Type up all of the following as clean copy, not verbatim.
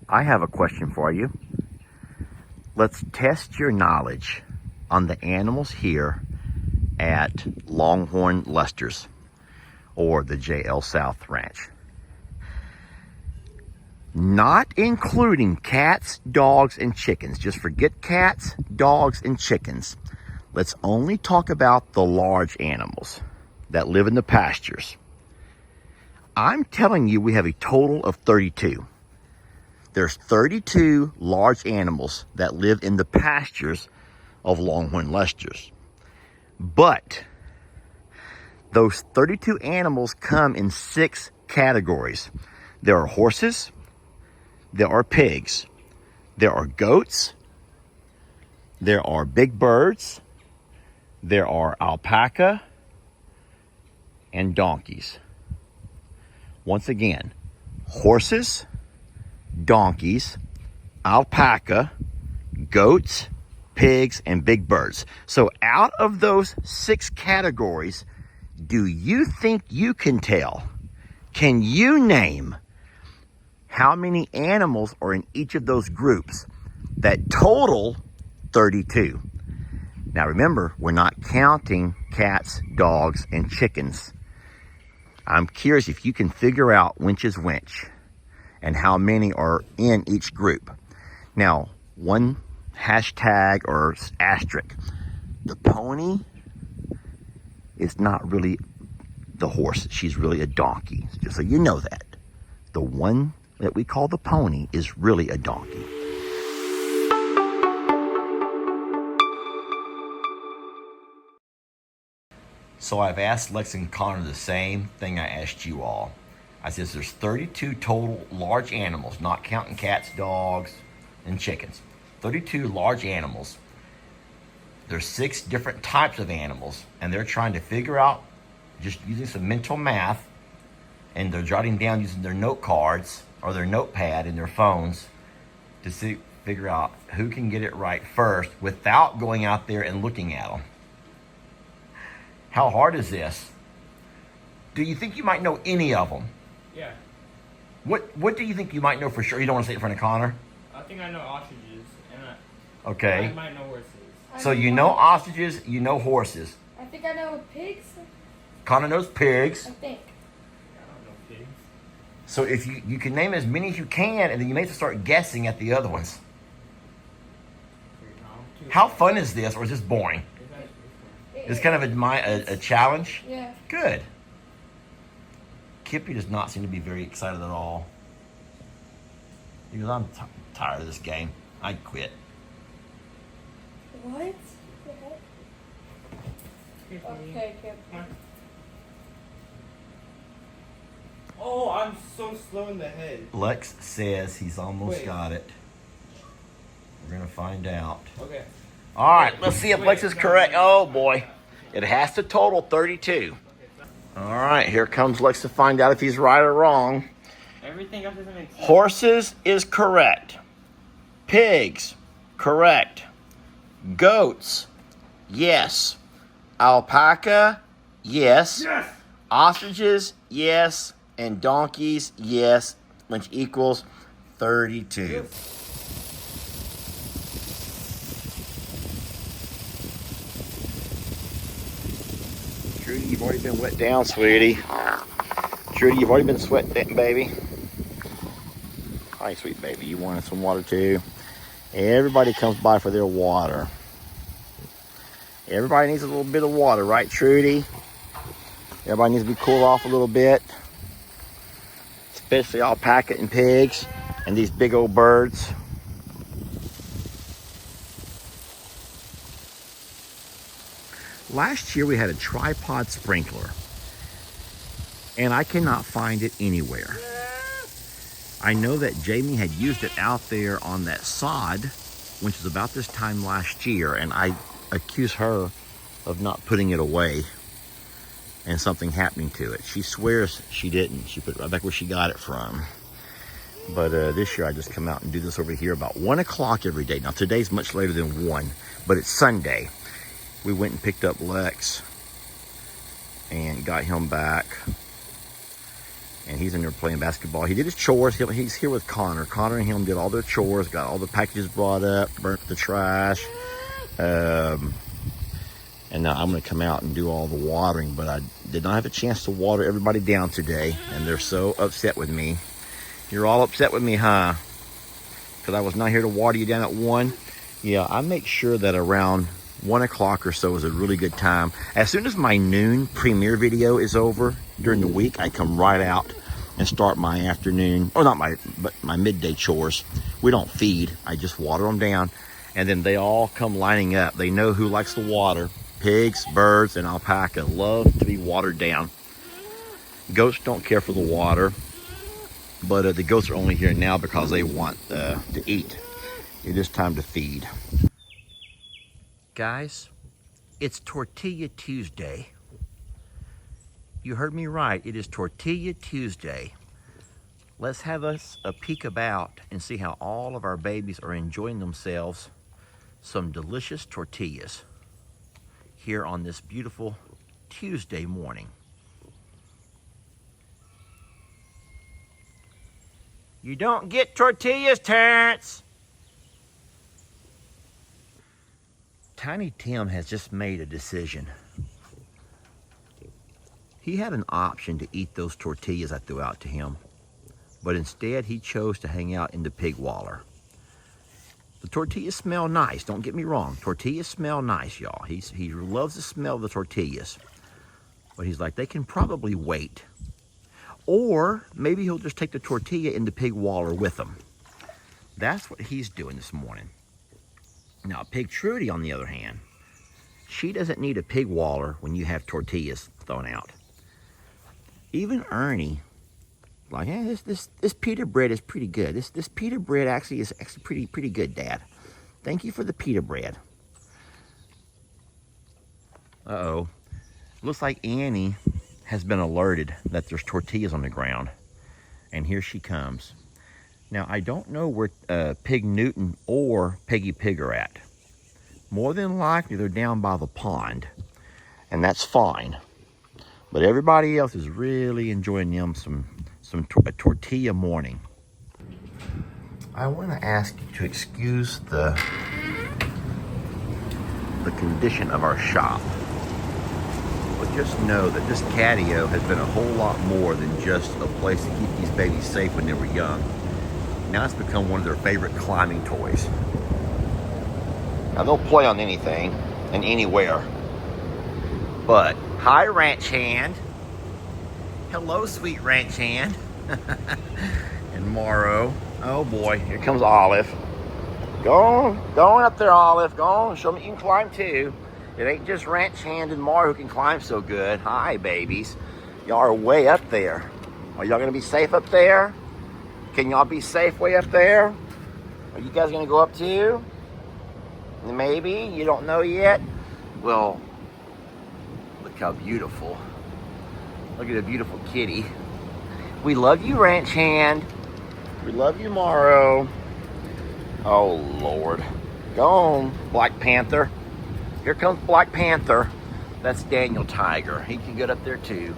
I have a question for you. Let's test your knowledge on the animals here at Longhorn Lester's or the JL South Ranch. Not including cats, dogs, and chickens. Just forget cats, dogs, and chickens. Let's only talk about the large animals that live in the pastures. I'm telling you, we have a total of 32. There's 32 large animals that live in the pastures of Longhorn Lester's. But those 32 animals come in 6 categories. There are horses, there are pigs, there are goats, there are big birds, there are alpaca, and donkeys. Once again, horses, donkeys, alpaca, goats, pigs, and big birds. So out of those 6 categories, do you think you can tell? Can you name how many animals are in each of those groups that total 32? Now remember, we're not counting cats, dogs, and chickens. I'm curious if you can figure out which is which and how many are in each group. Now, one hashtag or asterisk. The pony is not really the horse. She's really a donkey, just so you know that. The one that we call the pony is really a donkey. So I've asked Lex and Connor the same thing I asked you all. I said there's 32 total large animals, not counting cats, dogs, and chickens. 32 large animals. There's 6 different types of animals, and they're trying to figure out, just using some mental math, and they're jotting down using their note cards or their notepad in their phones to figure out who can get it right first without going out there and looking at them. How hard is this? Do you think you might know any of them? Yeah. What do you think you might know for sure? You don't want to say it in front of Connor? I think I know ostriches, and okay. I might know horses. So you know ostriches, you know horses. I think I know pigs. Connor knows pigs. I think. I don't know pigs. So if you can name as many as you can, and then you may have to start guessing at the other ones. How fun is this, or is this boring? It's kind of a challenge? Yeah. Good. Kippy does not seem to be very excited at all. He goes, I'm tired of this game. I quit. What? Okay, Kip. Oh, I'm so slow in the head. Lex says he's almost got it. We're going to find out. Okay. All right, let's see if Lex is correct. Oh, boy. It has to total 32. All right, here comes Lex to find out if he's right or wrong. Everything else doesn't make sense. Horses is correct. Pigs, correct. Goats, yes. Alpaca, yes. Yes! Ostriches, yes. And donkeys, yes. Which equals 32. Yes. Trudy, you've already been wet down, sweetie. Trudy, you've already been sweating, baby. Hi, sweet baby. You wanted some water too? Everybody comes by for their water. Everybody needs a little bit of water, right, Trudy? Everybody needs to be cooled off a little bit. Especially alpaca and pigs and these big old birds. Last year we had a tripod sprinkler, and I cannot find it anywhere. I know that Jamie had used it out there on that sod, which was about this time last year, and I accuse her of not putting it away and something happening to it. She swears she didn't. She put it right back where she got it from. But this year I just come out and do this over here about 1 o'clock every day. Now today's much later than 1, but it's Sunday. We went and picked up Lex and got him back. And he's in there playing basketball. He did his chores. He's here with Connor. Connor and him did all their chores, got all the packages brought up, burnt the trash. And now I'm going to come out and do all the watering, but I did not have a chance to water everybody down today, and they're so upset with me. You're all upset with me, huh? Because I was not here to water you down at 1. Yeah, I make sure that around 1 o'clock or so is a really good time. As soon as my noon premiere video is over during the week, I come right out and start my afternoon, or not but my midday chores. We don't feed, I just water them down, and then they all come lining up. They know who likes the water. Pigs, birds, and alpaca love to be watered down. Goats don't care for the water, but the goats are only here now because they want to eat. It is time to feed. Guys, it's Tortilla Tuesday. You heard me right, it is Tortilla Tuesday. Let's have us a peek about and see how all of our babies are enjoying themselves some delicious tortillas here on this beautiful Tuesday morning. You don't get tortillas, Terrence. Tiny Tim has just made a decision. He had an option to eat those tortillas I threw out to him, but instead he chose to hang out in the pig waller. The tortillas smell nice, don't get me wrong. Tortillas smell nice, y'all. He loves the smell of the tortillas. But he's like, they can probably wait. Or maybe he'll just take the tortilla in the pig waller with him. That's what he's doing this morning. Now, Pig Trudy, on the other hand, she doesn't need a pig waller when you have tortillas thrown out. Even Ernie, like, hey, this pita bread is pretty good. This pita bread actually is pretty good, Dad. Thank you for the pita bread. Uh-oh. Looks like Annie has been alerted that there's tortillas on the ground. And here she comes. Now, I don't know where Pig Newton or Peggy Pig are at. More than likely, they're down by the pond. And that's fine. But everybody else is really enjoying them a tortilla morning. I want to ask you to excuse the condition of our shop. But just know that this catio has been a whole lot more than just a place to keep these babies safe when they were young. Now it's become one of their favorite climbing toys. Now they'll play on anything and anywhere. But, hi Ranch Hand. Hello, sweet Ranch Hand. And Morrow. Oh boy, here comes Olive. Go on up there, Olive. Go on, show me you can climb too. It ain't just Ranch Hand and Morrow who can climb so good. Hi, babies. Y'all are way up there. Are y'all gonna be safe up there? Can y'all be safe way up there? Are you guys gonna go up too? Maybe, you don't know yet? Well, look how beautiful. Look at a beautiful kitty. We love you, Ranch Hand. We love you, Morrow. Oh, Lord. Go on, Black Panther. Here comes Black Panther. That's Daniel Tiger. He can get up there too.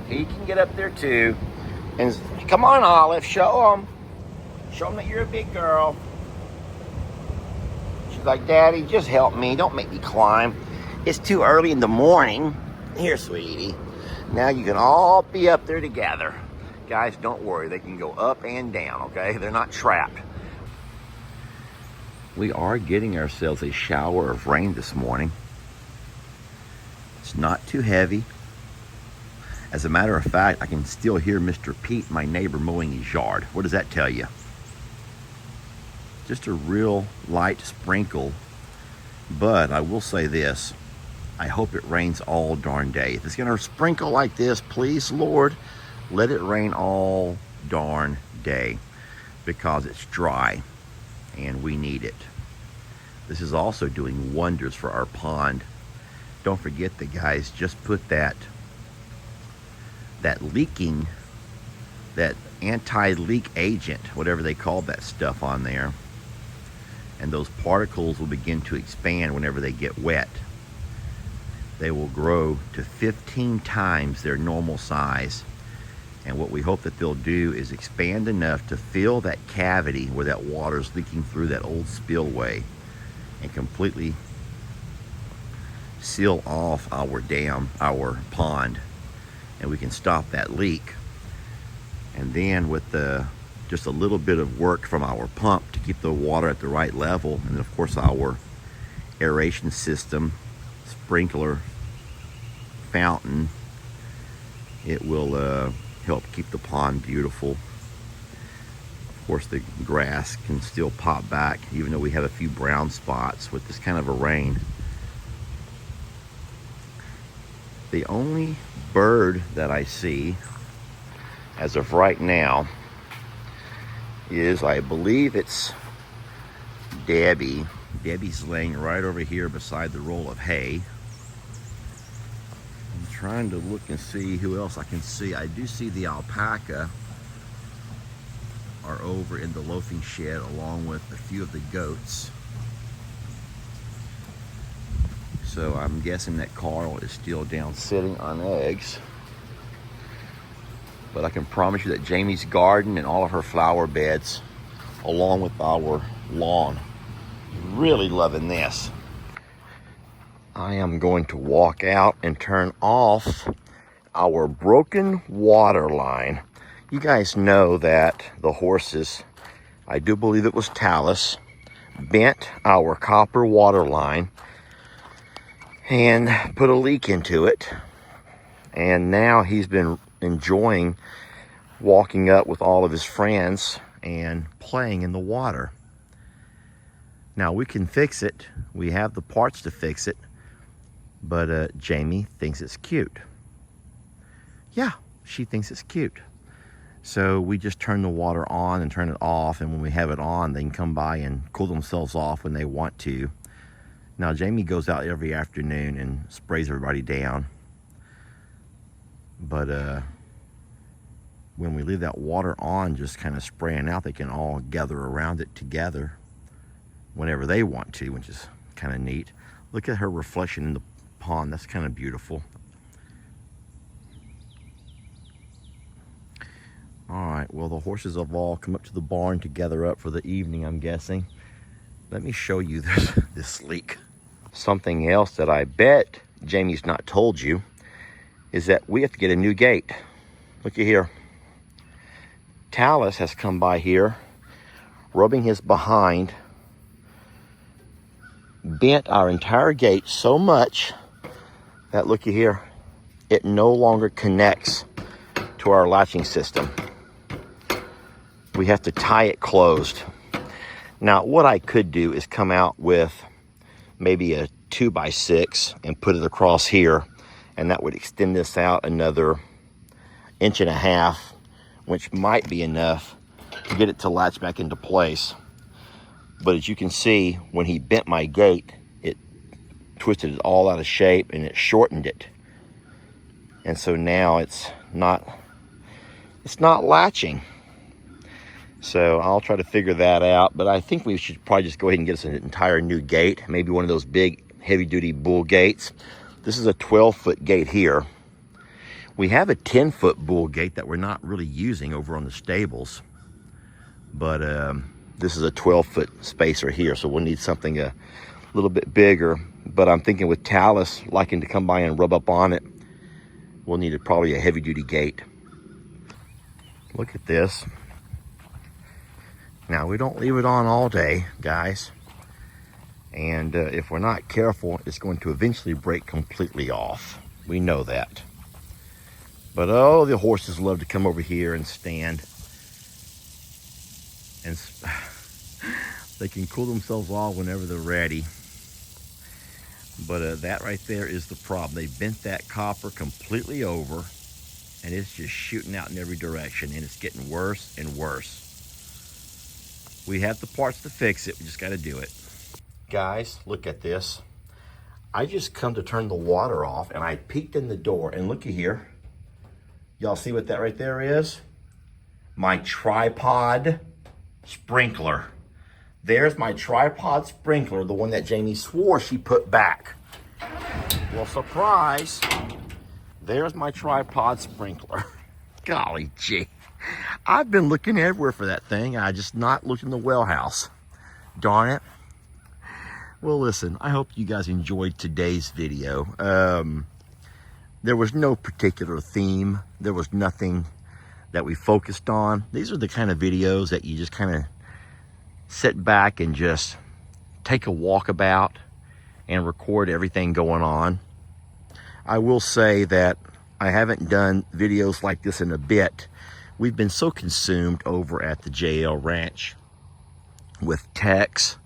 He can get up there too. And come on, Olive, show him. Show him that you're a big girl. She's like, Daddy, just help me. Don't make me climb. It's too early in the morning. Here, sweetie. Now you can all be up there together. Guys, don't worry. They can go up and down, okay? They're not trapped. We are getting ourselves a shower of rain this morning. It's not too heavy. As a matter of fact, I can still hear Mr. Pete, my neighbor, mowing his yard. What does that tell you? Just a real light sprinkle. But I will say this. I hope it rains all darn day. If it's going to sprinkle like this, please, Lord, let it rain all darn day. Because it's dry and we need it. This is also doing wonders for our pond. Don't forget that, guys, just put that anti-leak agent, whatever they call that stuff, on there. And those particles will begin to expand whenever they get wet. They will grow to 15 times their normal size. And what we hope that they'll do is expand enough to fill that cavity where that water is leaking through that old spillway and completely seal off our dam, our pond, and we can stop that leak. And then with just a little bit of work from our pump to keep the water at the right level, and then of course our aeration system, sprinkler, fountain, it will help keep the pond beautiful. Of course, the grass can still pop back, even though we have a few brown spots with this kind of a rain. The only bird that I see as of right now is, I believe it's Debbie. Debbie's laying right over here beside the roll of hay. I'm trying to look and see who else I can see. I do see the alpaca are over in the loafing shed along with a few of the goats. So I'm guessing that Carl is still down sitting on eggs. But I can promise you that Jamie's garden and all of her flower beds, along with our lawn, really loving this. I am going to walk out and turn off our broken water line. You guys know that the horses, I do believe it was Talis, bent our copper water line and put a leak into it. And now he's been enjoying walking up with all of his friends and playing in the water. Now we can fix it. We have the parts to fix it. But Jamie thinks it's cute. Yeah, she thinks it's cute. So we just turn the water on and turn it off. And when we have it on, they can come by and cool themselves off when they want to. Now Jamie goes out every afternoon and sprays everybody down. But when we leave that water on, just kind of spraying out, they can all gather around it together whenever they want to, which is kind of neat. Look at her reflection in the pond. That's kind of beautiful. All right, well, the horses have all come up to the barn to gather up for the evening, I'm guessing. Let me show you this leak. Something else that I bet Jamie's not told you is that we have to get a new gate. Looky here. Talis has come by here, rubbing his behind, bent our entire gate so much that, looky here, it no longer connects to our latching system. We have to tie it closed. Now, what I could do is come out with maybe a 2x6 and put it across here, and that would extend this out another 1.5 inches, which might be enough to get it to latch back into place. But as you can see, when he bent my gate, it twisted it all out of shape and it shortened it. And so now it's not latching. So I'll try to figure that out, but I think we should probably just go ahead and get us an entire new gate, maybe one of those big heavy-duty bull gates. This is a 12-foot gate here. We have a 10-foot bull gate that we're not really using over on the stables, but this is a 12-foot spacer here, so we'll need something a little bit bigger. But I'm thinking with Talis liking to come by and rub up on it, we'll need probably a heavy-duty gate. Look at this. Now, we don't leave it on all day, guys. And if we're not careful, it's going to eventually break completely off. We know that. But, oh, the horses love to come over here and stand. And they can cool themselves off whenever they're ready. But that right there is the problem. They bent that copper completely over, and it's just shooting out in every direction, and it's getting worse and worse. We have the parts to fix it. We just got to do it. Guys, look at this. I just come to turn the water off, and I peeked in the door, and looky here. Y'all see what that right there is? My tripod sprinkler. There's my tripod sprinkler, the one that Jamie swore she put back. Well, surprise. There's my tripod sprinkler. Golly gee. I've been looking everywhere for that thing. I just not looked in the well house. Darn it. Well, listen, I hope you guys enjoyed today's video. There was no particular theme. There was nothing that we focused on. These are the kind of videos that you just kind of sit back and just take a walk about and record everything going on. I will say that I haven't done videos like this in a bit. We've been so consumed over at the JL Ranch with Tex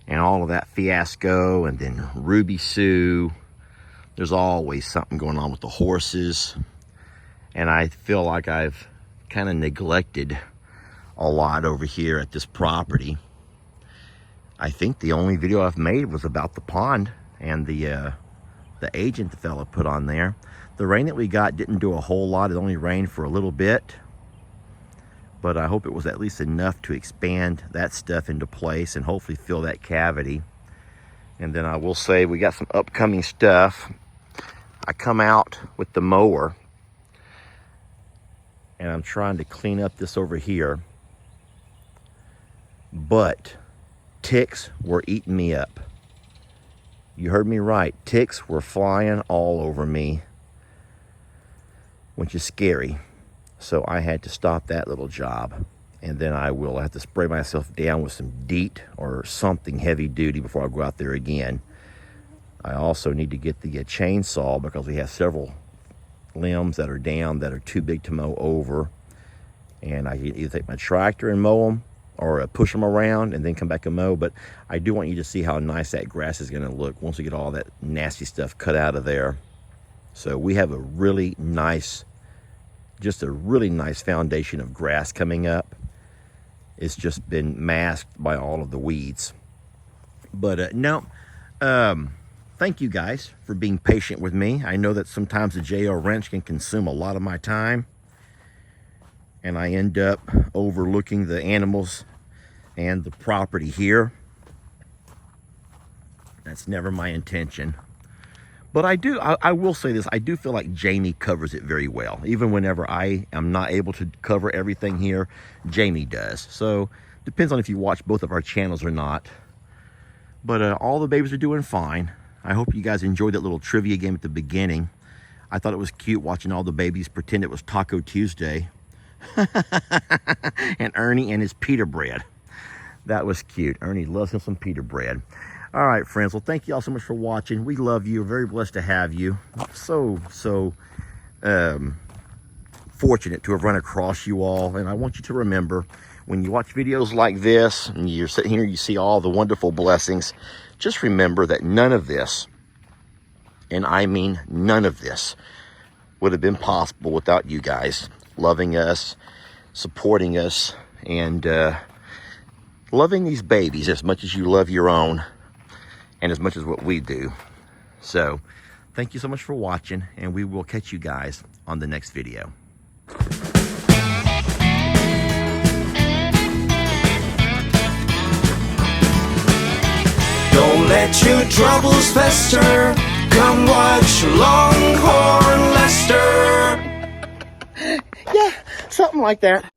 and all of that fiasco, and then Ruby Sue. There's always something going on with the horses, and I feel like I've kind of neglected a lot over here at this property. I think the only video I've made was about the pond and the agent the fella put on there. The rain that we got didn't do a whole lot. It only rained for a little bit, but I hope it was at least enough to expand that stuff into place and hopefully fill that cavity. And then I will say we got some upcoming stuff. I come out with the mower and I'm trying to clean up this over here, but ticks were eating me up. You heard me right. Ticks were flying all over me, which is scary. So I had to stop that little job. And then I will have to spray myself down with some DEET or something heavy duty before I go out there again. I also need to get the chainsaw because we have several limbs that are down that are too big to mow over. And I can either take my tractor and mow them or push them around and then come back and mow. But I do want you to see how nice that grass is going to look once we get all that nasty stuff cut out of there. So we have a really nice, just a really nice foundation of grass coming up. It's just been masked by all of the weeds. But thank you guys for being patient with me. I know that sometimes the JL Ranch can consume a lot of my time, and I end up overlooking the animals and the property here. That's never my intention. But I will say this, I do feel like Jamie covers it very well. Even whenever I am not able to cover everything here, Jamie does. So, depends on if you watch both of our channels or not. But all the babies are doing fine. I hope you guys enjoyed that little trivia game at the beginning. I thought it was cute watching all the babies pretend it was Taco Tuesday. And Ernie and his pita bread. That was cute. Ernie loves him some pita bread. All right, friends. Well, thank you all so much for watching. We love you. We're very blessed to have you. So fortunate to have run across you all. And I want you to remember, when you watch videos like this and you're sitting here, you see all the wonderful blessings, just remember that none of this, and I mean none of this, would have been possible without you guys loving us, supporting us, and loving these babies as much as you love your own and as much as what we do. So thank you so much for watching, and we will catch you guys on the next video. Don't let your troubles fester. Come watch Longhorn Lester. Yeah, something like that.